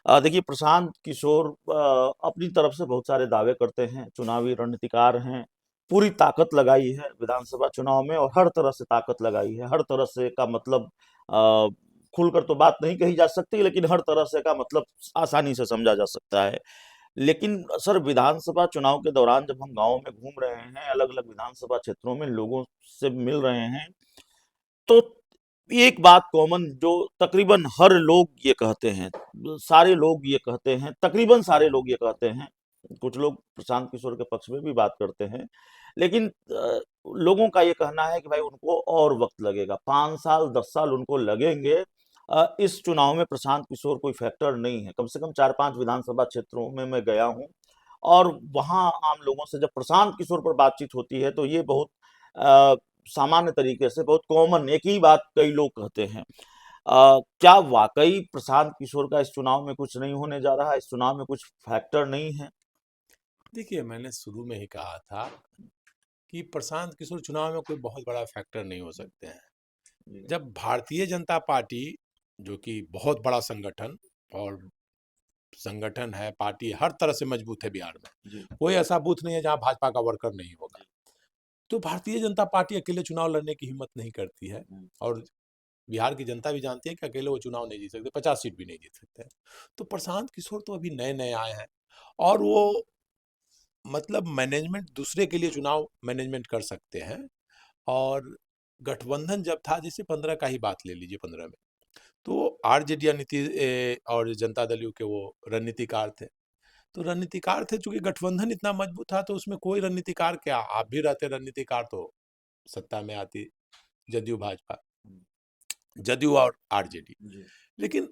देखिए प्रशांत किशोर अपनी तरफ से बहुत सारे दावे करते हैं, चुनावी रणनीतिकार हैं, पूरी ताकत लगाई है विधानसभा चुनाव में और हर तरह से ताकत लगाई है। हर तरह से का मतलब अ, खुलकर तो बात नहीं कही जा सकती, लेकिन हर तरह से का मतलब आसानी से समझा जा सकता है। लेकिन सर विधानसभा चुनाव के दौरान जब हम गाँव में घूम रहे हैं, अलग-अलग विधानसभा क्षेत्रों में लोगों से मिल रहे हैं, तो एक बात कॉमन जो तकरीबन हर लोग ये कहते हैं, सारे लोग ये कहते हैं, तकरीबन सारे लोग ये कहते हैं, कुछ लोग प्रशांत किशोर के पक्ष में भी बात करते हैं, लेकिन लोगों का ये कहना है कि भाई उनको और वक्त लगेगा, 5 साल 10 साल उनको लगेंगे। इस चुनाव में प्रशांत किशोर कोई फैक्टर नहीं है। कम से कम 4-5 विधानसभा क्षेत्रों में मैं गया हूँ और वहाँ आम लोगों से जब प्रशांत किशोर पर बातचीत होती है तो ये बहुत अ, सामान्य तरीके से, बहुत कॉमन एक ही बात कई लोग कहते हैं। क्या वाकई प्रशांत किशोर का इस चुनाव में कुछ नहीं होने जा रहा है, इस चुनाव में कुछ फैक्टर नहीं है? देखिए, मैंने शुरू में ही कहा था कि प्रशांत किशोर चुनाव में कोई बहुत बड़ा फैक्टर नहीं हो सकते हैं। जी। जब भारतीय जनता पार्टी, जो कि बहुत बड़ा संगठन और संगठन है, पार्टी हर तरह से मजबूत है बिहार में, जी। कोई ऐसा बूथ नहीं है जहां भाजपा का वर्कर नहीं होगा। जी। तो भारतीय जनता पार्टी अकेले चुनाव लड़ने की हिम्मत नहीं करती है। हम्म। और बिहार की जनता भी जानती है कि अकेले वो चुनाव नहीं जीत सकते, 50 सीट भी नहीं जीत सकते हैं। तो प्रशांत किशोर तो अभी नए नए आए हैं और वो मतलब मैनेजमेंट दूसरे के लिए चुनाव मैनेजमेंट कर सकते हैं। और गठबंधन जब था, जैसे 15 का ही बात ले लीजिए, 15 में तो आरजेडी या और जनता दल यू के वो रणनीतिकार थे। तो रणनीतिकार थे, चूंकि गठबंधन इतना मजबूत था तो उसमें कोई रणनीतिकार क्या, आप भी रहते रणनीतिकार तो सत्ता में आती जदयू भाजपा, जदयू और आरजेडी। जी। लेकिन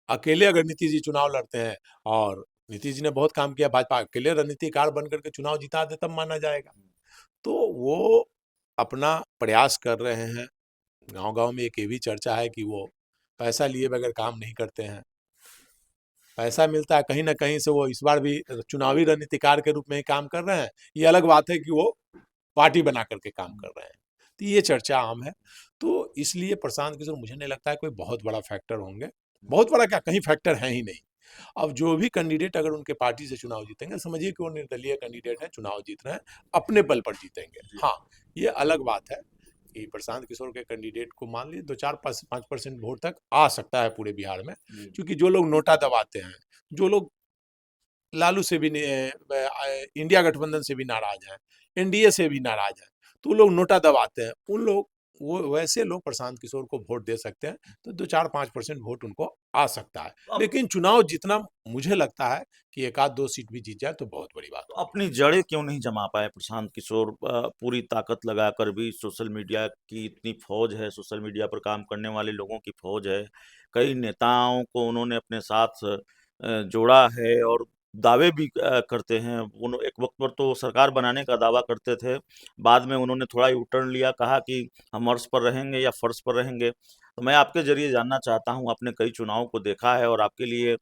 अकेले अगर नीतीश जी चुनाव लड़ते हैं, और नीतीश जी ने बहुत काम किया, भाजपा अकेले रणनीतिकार बन करके चुनाव जिता दे, तब माना जाएगा। तो वो अपना प्रयास कर रहे हैं। गांव-गांव में एक ये भी चर्चा है कि वो पैसा लिए बगैर काम नहीं करते हैं। पैसा मिलता है कहीं न कहीं से, वो इस बार भी चुनावी रणनीतिकार के रूप में ही काम कर रहे हैं। ये अलग बात है कि वो पार्टी बना करके काम कर रहे हैं। तो ये चर्चा आम है। तो इसलिए प्रशांत किशोर, मुझे नहीं लगता है कोई बहुत बड़ा फैक्टर होंगे। बहुत बड़ा क्या, कहीं फैक्टर है ही नहीं। अब जो भी कैंडिडेट अगर उनके पार्टी से चुनाव जीतेंगे, समझिए कि वो निर्दलीय कैंडिडेट हैं, चुनाव जीत रहे हैं, अपने बल पर जीतेंगे। हाँ, ये अलग बात है कि प्रशांत किशोर के कैंडिडेट को मान लीजिए 2-4-5% वोट तक आ सकता है पूरे बिहार में। जी। क्योंकि जो लोग नोटा दबाते हैं, जो लोग लालू से भी इंडिया गठबंधन से भी नाराज हैं, एनडीए से भी नाराज हैं, तो वो लोग नोटा दबाते हैं। उन लोग, वो वैसे लोग प्रशांत किशोर को वोट दे सकते हैं। तो 2-4-5% वोट उनको आ सकता है। अब लेकिन चुनाव जीतना, मुझे लगता है कि एक आध दो सीट भी जीत जाए तो बहुत बड़ी बात होगी। अपनी जड़ें क्यों नहीं जमा पाए प्रशांत किशोर? पूरी ताकत लगाकर भी, सोशल मीडिया की इतनी फौज है, सोशल मीडिया पर काम करने वाले लोगों की फौज है, कई नेताओं को उन्होंने अपने साथ जोड़ा है और दावे भी करते हैं। एक वक्त पर तो सरकार बनाने का दावा करते थे, बाद में उन्होंने थोड़ा यू टर्न लिया, कहा कि हम अर्श पर रहेंगे या फर्श पर रहेंगे। तो मैं आपके जरिए जानना चाहता हूँ, आपने कई चुनाव को देखा है और आपके लिए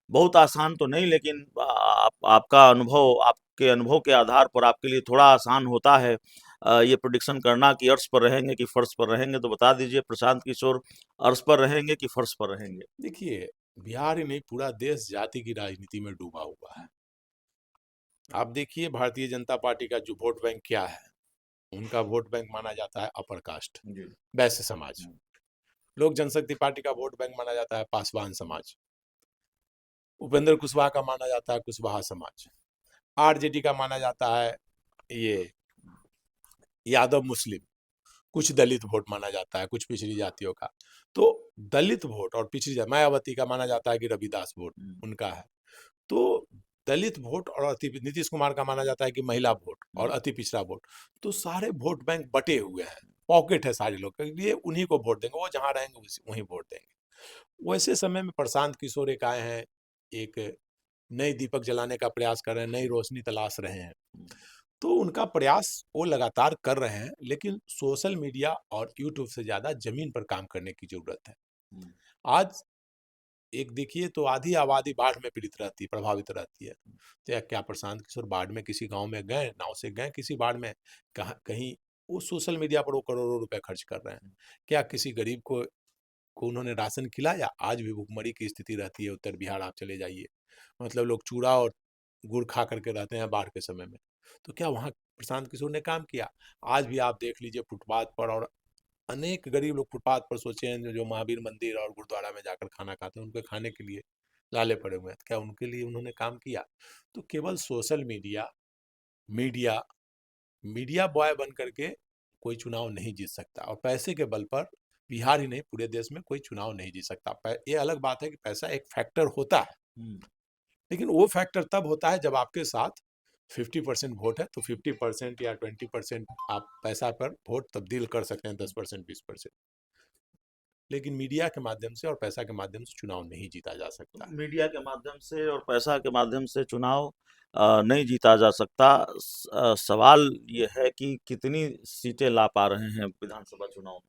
बहुत आसान तो नहीं, लेकिन आपका अनुभव, आपके अनुभव के आधार पर आपके लिए थोड़ा आसान होता है ये प्रेडिक्शन करना कि अर्श पर रहेंगे कि फर्श पर रहेंगे। तो बता दीजिए, प्रशांत किशोर अर्श पर रहेंगे कि फर्श पर रहेंगे? देखिए, बिहार ही नहीं, पूरा देश जाति की राजनीति में डूबा हुआ है। आप देखिए, भारतीय जनता पार्टी का जो वोट बैंक क्या है, उनका वोट बैंक माना जाता है अपर कास्ट, जी। वैश्य समाज। हुँ। लोक जनशक्ति पार्टी का वोट बैंक माना जाता है पासवान समाज। उपेंद्र कुशवाहा का माना जाता है कुशवाहा समाज। आरजेडी का माना जाता है ये यादव मुस्लिम। कुछ दलित वोट माना जाता है, कुछ पिछड़ी जातियों का। तो दलित वोट और पिछड़ी जाति, मायावती का माना जाता है कि रविदास वोट हुँ। उनका है। तो दलित वोट और अति, नीतीश कुमार का माना जाता है कि महिला वोट और हुँ। अति पिछड़ा वोट। तो सारे वोट बैंक बटे हुए हैं, पॉकेट है सारे लोग के लिए, उन्हीं को वोट देंगे, वो जहां रहेंगे वहीं वोट देंगे। वैसे समय में प्रशांत किशोर एक आए हैं, एक नई दीपक जलाने का प्रयास कर रहे हैं, नई रोशनी तलाश रहे हैं। हुँ। तो उनका प्रयास वो लगातार कर रहे हैं, लेकिन सोशल मीडिया और यूट्यूब से ज़्यादा ज़मीन पर काम करने की ज़रूरत है। हुँ। आज एक देखिए, तो आधी आबादी बाढ़ में पीड़ित रहती है, प्रभावित रहती है। तो या क्या प्रशांत किशोर बाढ़ में किसी गाँव में गए, नाव से गए किसी बाढ़ में, कहाँ कहीं वो सोशल मीडिया पर वो करोड़ों रुपए खर्च कर रहे हैं। क्या किसी गरीब को को उन्होंने राशन खिलाया। आज भी भुखमरी की स्थिति रहती है, उत्तर बिहार आप चले जाइए, मतलब लोग चूड़ा और गुड़ खा करके रहते हैं बाढ़ के समय में। तो क्या वहाँ प्रशांत किशोर ने काम किया? आज भी आप देख लीजिए फुटपाथ पर, और अनेक गरीब लोग फुटपाथ पर, सोचे हैं जो महावीर मंदिर और गुरुद्वारा में जाकर खाना खाते हैं, उनके खाने के लिए लाले पड़े हुए हैं। क्या उनके लिए उन्होंने काम किया? तो केवल social media, media media boy बन करके कोई चुनाव नहीं जीत सकता, और पैसे के बल पर बिहार ही नहीं पूरे देश में कोई चुनाव नहीं जीत सकता। ये अलग बात है कि पैसा एक फैक्टर होता है, लेकिन वो फैक्टर तब होता है जब आपके साथ 50% वोट है, तो 50% या 20% आप पैसा पर वोट तब्दील कर सकते हैं, 10% 20%। लेकिन मीडिया के माध्यम से और पैसा के माध्यम से चुनाव नहीं जीता जा सकता है। मीडिया के माध्यम से और पैसा के माध्यम से चुनाव नहीं जीता जा सकता। सवाल ये है कि कितनी सीटें ला पा रहे हैं विधानसभा चुनाव में।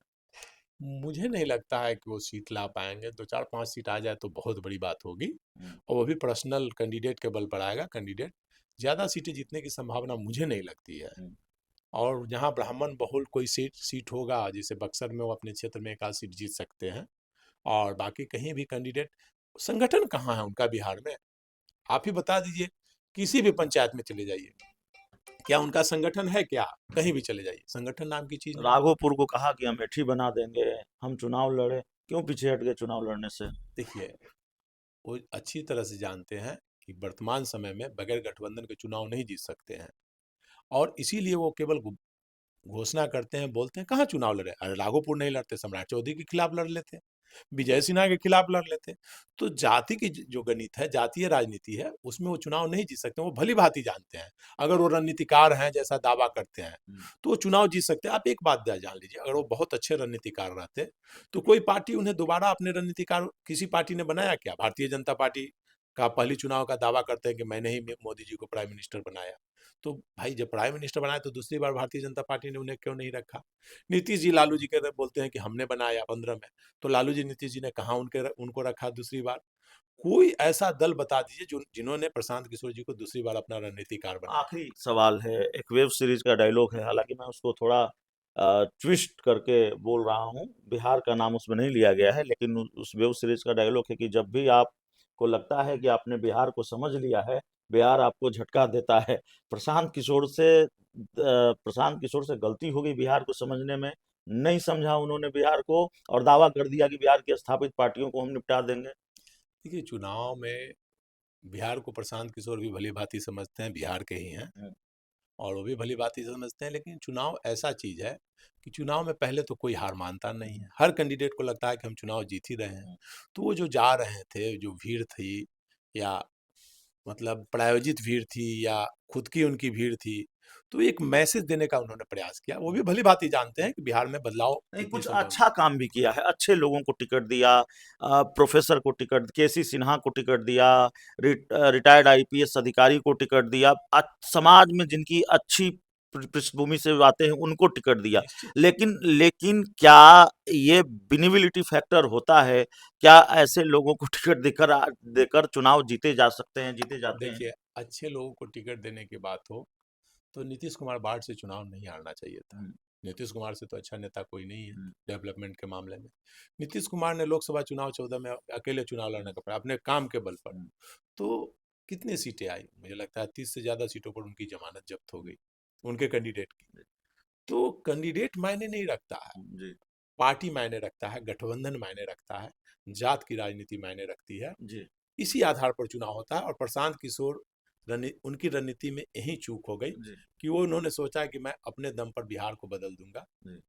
मुझे नहीं लगता है कि वो सीट ला पाएंगे। 2-4-5 सीट आ जाए तो बहुत बड़ी बात होगी, हम्म, और वो भी पर्सनल कैंडिडेट के बल पर आएगा। कैंडिडेट ज़्यादा सीटें जीतने की संभावना मुझे नहीं लगती है। हम्म, और जहाँ ब्राह्मण बहुल कोई सीट होगा, जैसे बक्सर में वो अपने क्षेत्र में एक आध सीट जीत सकते हैं, और बाकी कहीं भी कैंडिडेट, संगठन कहाँ है उनका बिहार में? आप ही बता दीजिए, किसी भी पंचायत में चले जाइए, क्या उनका संगठन है? क्या कहीं भी चले जाइए, संगठन नाम की चीज नहीं है। राघोपुर को कहा कि अमेठी बना देंगे, हम चुनाव लड़े, क्यों पीछे हट गए चुनाव लड़ने से? देखिए, वो अच्छी तरह से जानते हैं कि वर्तमान समय में बगैर गठबंधन के चुनाव नहीं जीत सकते हैं, और इसीलिए वो केवल घोषणा करते हैं, बोलते हैं। कहाँ चुनाव लड़े? अरे राघोपुर नहीं लड़ते, सम्राट चौधरी के खिलाफ लड़ लेते, विजय सिन्हा के खिलाफ लड़ लेते। तो जाति की जो गणित है, जातीय राजनीति है, उसमें वो चुनाव नहीं जीत सकते। वो भली भांति जानते हैं, अगर वो रणनीतिकार हैं जैसा दावा करते हैं, तो वो चुनाव जीत सकते हैं। आप एक बात जान लीजिए, अगर वो बहुत अच्छे रणनीतिकार रहते तो कोई पार्टी उन्हें दोबारा अपने रणनीतिकार, किसी पार्टी ने बनाया क्या? भारतीय जनता पार्टी का पहली चुनाव का दावा करते हैं कि मैंने ही मोदी जी को प्राइम मिनिस्टर बनाया। तो भाई, जब प्राइम मिनिस्टर बनाया तो दूसरी बार भारतीय जनता पार्टी ने उन्हें क्यों नहीं रखा? नीतीश जी लालू जी के बोलते हैं कि हमने बनाया 15 में, तो लालू जी नीतीश जी ने कहा उनको रखा दूसरी बार? कोई ऐसा दल बता दीजिए जो जिन्होंने प्रशांत किशोर जी को दूसरी बार अपना रणनीतिकार बनाया। आखिरी सवाल है, एक वेब सीरीज का डायलॉग है, हालांकि मैं उसको थोड़ा ट्विस्ट करके बोल रहा हूँ, बिहार का नाम उसमें नहीं लिया गया है, लेकिन उस वेब सीरीज का डायलॉग है कि जब भी आपको लगता है कि आपने बिहार को समझ लिया है, बिहार आपको झटका देता है। प्रशांत किशोर से गलती हो गई बिहार को समझने में, नहीं समझा उन्होंने बिहार को, और दावा कर दिया कि बिहार की स्थापित पार्टियों को हम निपटा देंगे। देखिए, चुनाव में बिहार को प्रशांत किशोर भी भली भांति समझते हैं, बिहार के ही हैं, हम्म, और वो भी भली भांति समझते हैं। लेकिन चुनाव ऐसा चीज है कि चुनाव में पहले तो कोई हार मानता नहीं है। हर कैंडिडेट को लगता है कि हम चुनाव जीत ही रहे हैं। हम्म, तो वो जो जा रहे थे, जो भीड़ थी, या मतलब प्रायोजित भीड़ थी, या खुद की उनकी भीड़ थी, तो एक मैसेज देने का उन्होंने प्रयास किया। वो भी भली भांति जानते हैं कि बिहार में बदलाव नहीं, इतनी कुछ संभव नहीं। अच्छा काम भी किया है, अच्छे लोगों को टिकट दिया, प्रोफेसर को टिकट, केसी सिन्हा को टिकट दिया, रिटायर्ड आईपीएस अधिकारी को टिकट दिया, समाज में जिनकी अच्छी पृष्ठभूमि से आते हैं उनको टिकट दिया। निश्चित। लेकिन लेकिन क्या ये विनिबिलिटी फैक्टर होता है? क्या ऐसे लोगों को टिकट देकर देकर चुनाव जीते जा सकते हैं, जीते जाते हैं? देखिए, अच्छे लोगों को टिकट देने की बात हो तो नीतीश कुमार बाढ़ से चुनाव नहीं हारना चाहिए था। हम्म, नीतीश कुमार से तो अच्छा नेता कोई नहीं है हम्म, डेवलपमेंट के मामले में। नीतीश कुमार ने लोकसभा चुनाव 14 में अकेले चुनाव लड़ने का पड़ा, अपने काम के बल पर। हम्म, तो कितनी सीटें आई? मुझे लगता है 30 से ज्यादा सीटों पर उनकी जमानत जब्त हो गई, उनके कैंडिडेट की। तो कैंडिडेट मायने नहीं रखता है, जी, पार्टी मायने रखता है, गठबंधन मायने रखता है, जात की राजनीति मायने रखती है। जी, इसी आधार पर चुनाव होता है। और प्रशांत किशोर, उनकी रणनीति में यही चूक हो गई जी, कि वो उन्होंने सोचा कि मैं अपने दम पर बिहार को बदल दूंगा, जी।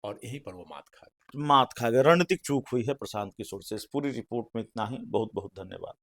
और यहीं पर वो मात खा गए। मात खा गए, रणनीतिक चूक हुई है प्रशांत किशोर से। इस पूरी रिपोर्ट में इतना ही। बहुत बहुत धन्यवाद।